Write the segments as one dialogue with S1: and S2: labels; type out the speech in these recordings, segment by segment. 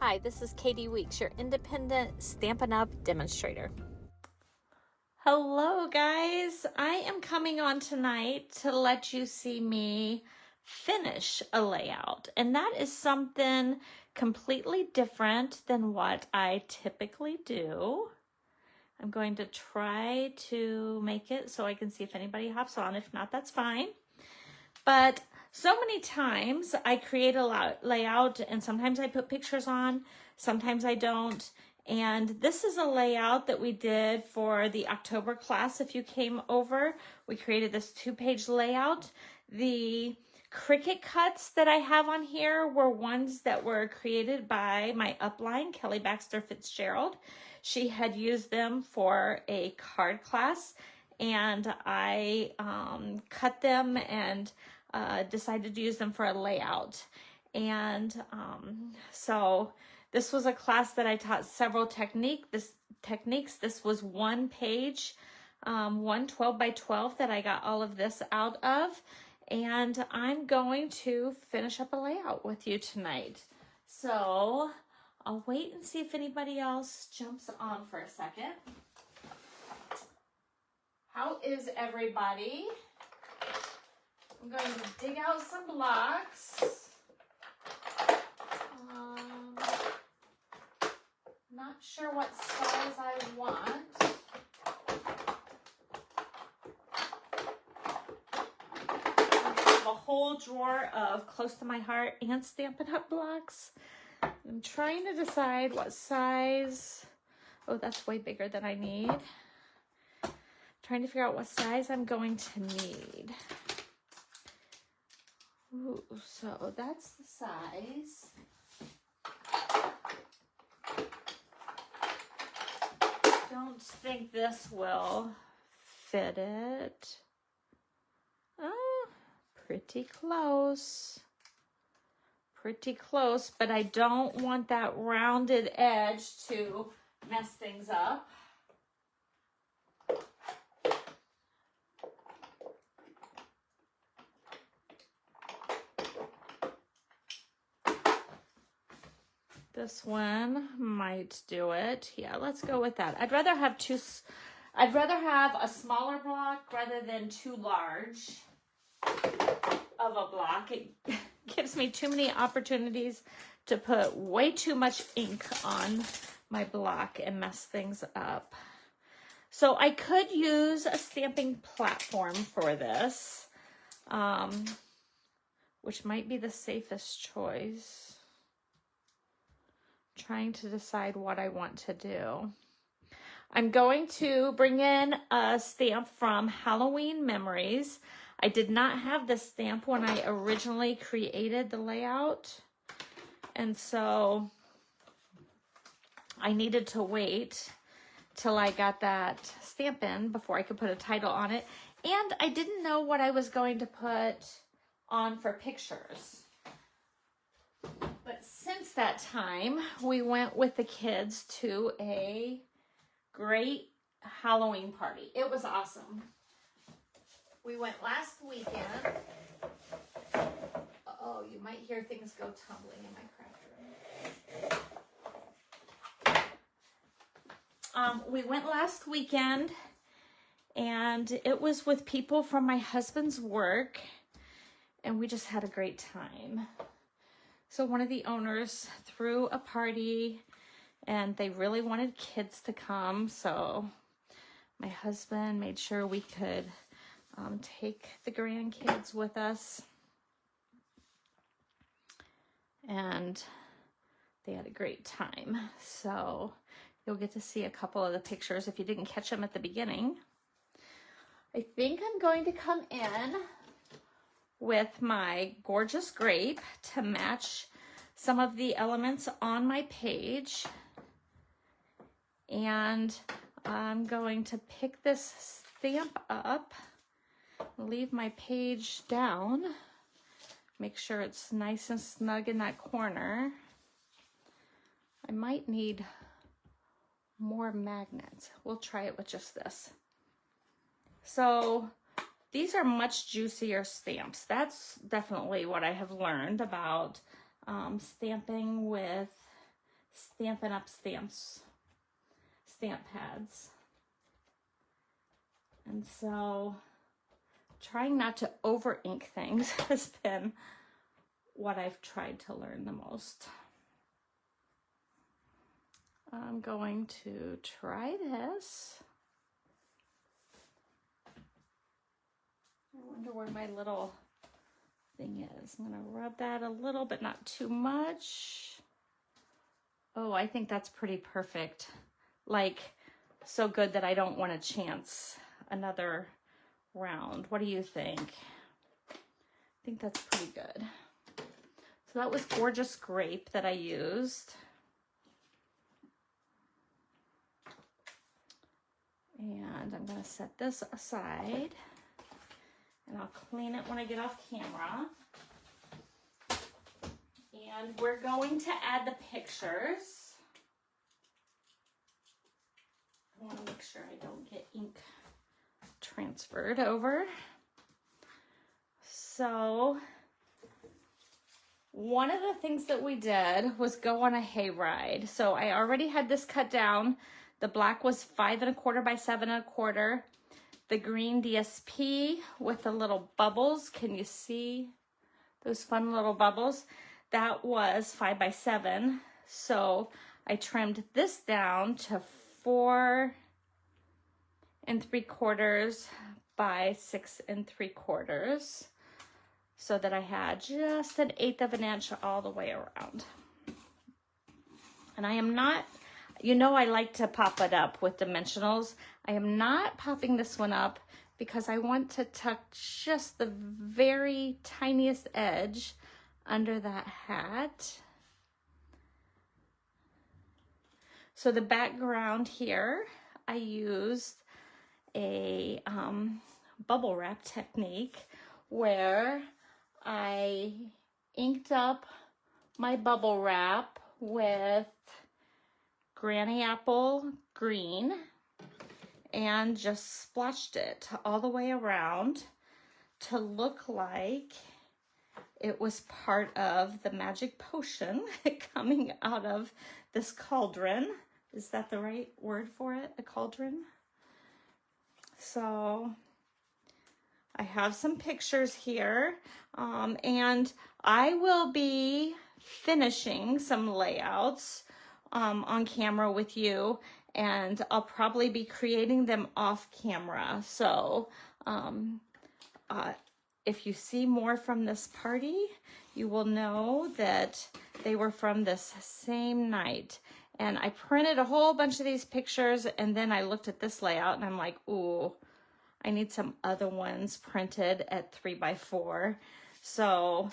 S1: Hi, this is Katie Weeks, your independent Stampin' Up! Demonstrator. Hello guys, I am coming on tonight to let you see me finish a layout, and that is something completely different than what I typically do. I'm going to try to make it so I can see if anybody hops on. If not, that's fine. But so many times I create a layout and sometimes I put pictures on, sometimes I don't. And this is a layout that we did for the October class. If you came over, we created this 2-page layout. The Cricut cuts that I have on here were ones that were created by my upline, Kelly Baxter Fitzgerald. She had used them for a card class, and I cut them and decided to use them for a layout. And so this was a class that I taught several techniques. This was one page, one 12 by 12 that I got all of this out of. And I'm going to finish up a layout with you tonight. So I'll wait and see if anybody else jumps on for a second. How is everybody? I'm going to dig out some blocks. Not sure what size I want. I have a whole drawer of Close to My Heart and Stampin' Up! Blocks. I'm trying to decide what size. Oh, that's way bigger than I need. Trying to figure out what size I'm going to need. Ooh, so that's the size. Don't think this will fit it. Oh, pretty close. Pretty close, but I don't want that rounded edge to mess things up. This one might do it. Yeah, let's go with that. I'd rather have a smaller block rather than too large of a block. It gives me too many opportunities to put way too much ink on my block and mess things up. So I could use a stamping platform for this, which might be the safest choice. Trying to decide what I want to do. I'm going to bring in a stamp from Halloween Memories. I did not have this stamp when I originally created the layout, and so I needed to wait till I got that stamp in before I could put a title on it, and I didn't know what I was going to put on for pictures. But since that time, we went with the kids to a great Halloween party. It was awesome. We went last weekend. Oh, you might hear things go tumbling in my craft room. We went last weekend, and it was with people from my husband's work, and we just had a great time. So one of the owners threw a party, and they really wanted kids to come. So my husband made sure we could take the grandkids with us. And they had a great time. So you'll get to see a couple of the pictures if you didn't catch them at the beginning. I think I'm going to come in with my gorgeous grape to match some of the elements on my page. And I'm going to pick this stamp up, leave my page down, make sure it's nice and snug in that corner. I might need more magnets. We'll try it with just this. So these are much juicier stamps. That's definitely what I have learned about stamping with Stampin' Up stamp pads. And so trying not to over ink things has been what I've tried to learn the most. I'm going to try this. I wonder where my little thing is. I'm gonna rub that a little, but not too much. Oh, I think that's pretty perfect. Like, so good that I don't want to chance another round. What do you think? I think that's pretty good. So that was Gorgeous Grape that I used. And I'm gonna set this aside and I'll clean it when I get off camera. And we're going to add the pictures. I want to make sure I don't get ink transferred over. So one of the things that we did was go on a hayride. So I already had this cut down. The black was 5 1/4 by 7 1/4. The green DSP with the little bubbles. Can you see those fun little bubbles? That was 5 by 7. So I trimmed this down to 4 3/4 by 6 3/4. So that I had just 1/8 of an inch all the way around. And I am not, you know, I like to pop it up with dimensionals. I am not popping this one up because I want to tuck just the very tiniest edge under that hat. So the background here, I used a bubble wrap technique where I inked up my bubble wrap with Granny Apple green and just splotched it all the way around to look like it was part of the magic potion coming out of this cauldron. Is that the right word for it? A cauldron? So I have some pictures here, and I will be finishing some layouts on camera with you, and I'll probably be creating them off camera. So if you see more from this party, you will know that they were from this same night. And I printed a whole bunch of these pictures, and then I looked at this layout and I'm like, ooh, I need some other ones printed at 3 by 4. So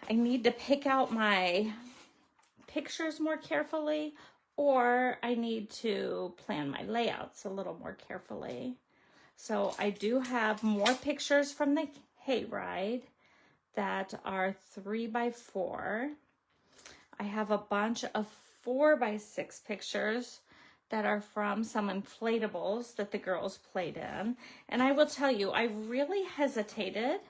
S1: I need to pick out my pictures more carefully, or I need to plan my layouts a little more carefully. So I do have more pictures from the hayride that are 3 by 4. I have a bunch of 4 by 6 pictures that are from some inflatables that the girls played in. And I will tell you, I really hesitated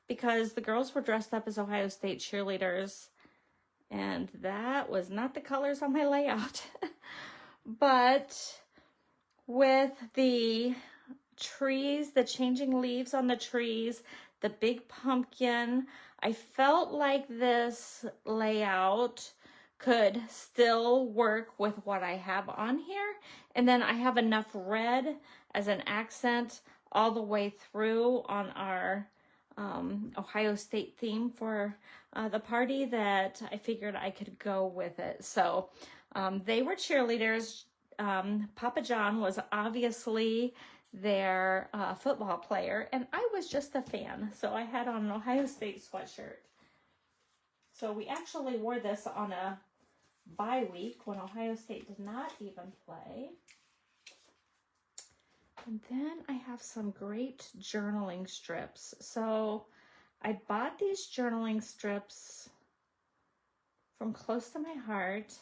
S1: because the girls were dressed up as Ohio State cheerleaders, and that was not the colors on my layout. But with the trees, the changing leaves on the trees, the big pumpkin, I felt like this layout could still work with what I have on here. And then I have enough red as an accent all the way through on our Ohio State theme for the party that I figured I could go with it. So they were cheerleaders. Papa John was obviously their football player, and I was just a fan. So I had on an Ohio State sweatshirt. So we actually wore this on a bye week when Ohio State did not even play. And then I have some great journaling strips. So I bought these journaling strips from close to my heart,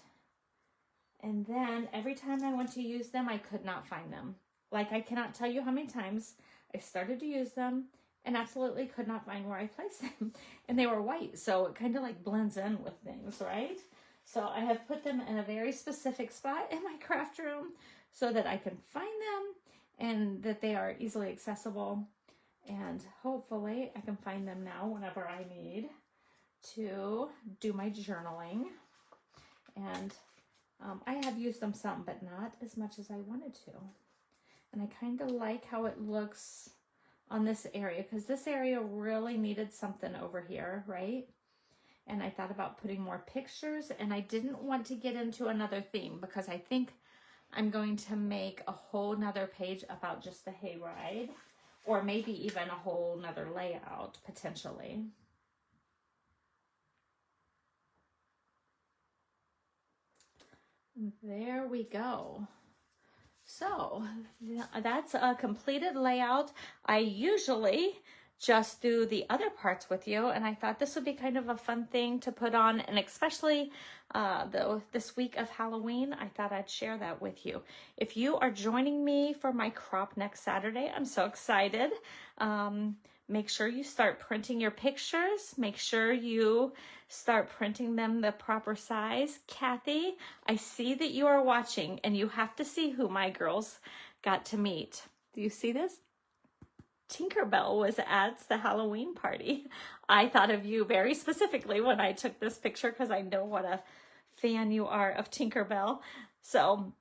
S1: and then every time I went to use them, I could not find them. Like, I cannot tell you how many times I started to use them and absolutely could not find where I placed them. And they were white, so it kind of like blends in with things, right? So I have put them in a very specific spot in my craft room so that I can find them and that they are easily accessible. And hopefully I can find them now whenever I need to do my journaling. And I have used them some, but not as much as I wanted to. And I kind of like how it looks on this area, because this area really needed something over here, right? And I thought about putting more pictures, and I didn't want to get into another theme because I think I'm going to make a whole nother page about just the hayride, or maybe even a whole nother layout potentially. There we go. So that's a completed layout. I usually just do the other parts with you, and I thought this would be kind of a fun thing to put on, and especially this week of Halloween, I thought I'd share that with you. If you are joining me for my crop next Saturday, I'm so excited. Make sure you start printing your pictures. Make sure you start printing them the proper size. Kati, I see that you are watching, and you have to see who my girls got to meet. Do you see this? Tinkerbell was at the Halloween party. I thought of you very specifically when I took this picture because I know what a fan you are of Tinkerbell. So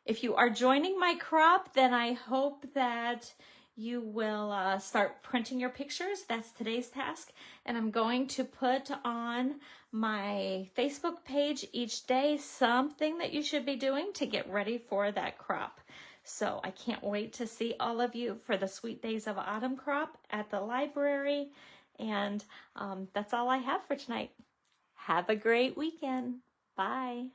S1: if you are joining my crop, then I hope that you will start printing your pictures. That's today's task. And I'm going to put on my Facebook page each day something that you should be doing to get ready for that crop. So I can't wait to see all of you for the Sweet Days of Autumn crop at the library. And that's all I have for tonight. Have a great weekend. Bye.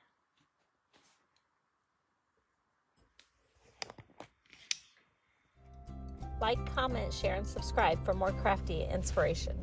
S1: Like, comment, share, and subscribe for more crafty inspiration.